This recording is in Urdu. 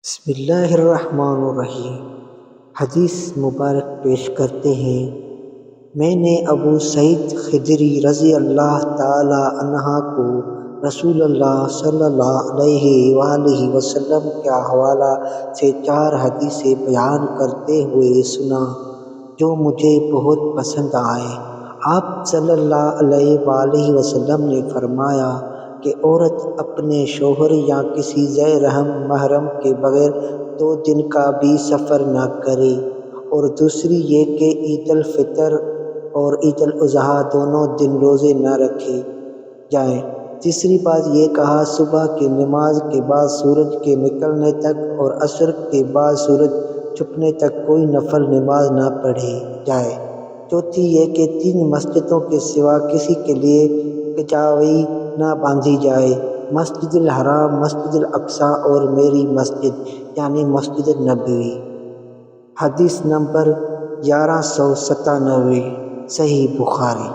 بسم اللہ الرحمن الرحیم۔ حدیث مبارک پیش کرتے ہیں۔ میں نے ابو سعید خدری رضی اللہ تعالی عنہ کو رسول اللہ صلی اللہ علیہ وآلہ وسلم کے حوالہ سے 4 حدیثیں بیان کرتے ہوئے سنا جو مجھے بہت پسند آئے۔ آپ صلی اللہ علیہ وآلہ وسلم نے فرمایا کہ عورت اپنے شوہر یا کسی ذی رحم محرم کے بغیر 2 دن کا بھی سفر نہ کرے، اور دوسری یہ کہ عید الفطر اور عید الاضحیٰ دونوں دن روزے نہ رکھے جائیں۔ تیسری بات یہ کہا صبح کی نماز کے بعد سورج کے نکلنے تک اور عصر کے بعد سورج چھپنے تک کوئی نفل نماز نہ پڑھی جائے۔ چوتھی یہ کہ 3 مسجدوں کے سوا کسی کے لیے کجاوی نہ باندھی جائے: مسجد الحرام، مسجد الاقصیٰ اور میری مسجد یعنی مسجد نبوی۔ حدیث نمبر 1197، صحیح بخاری۔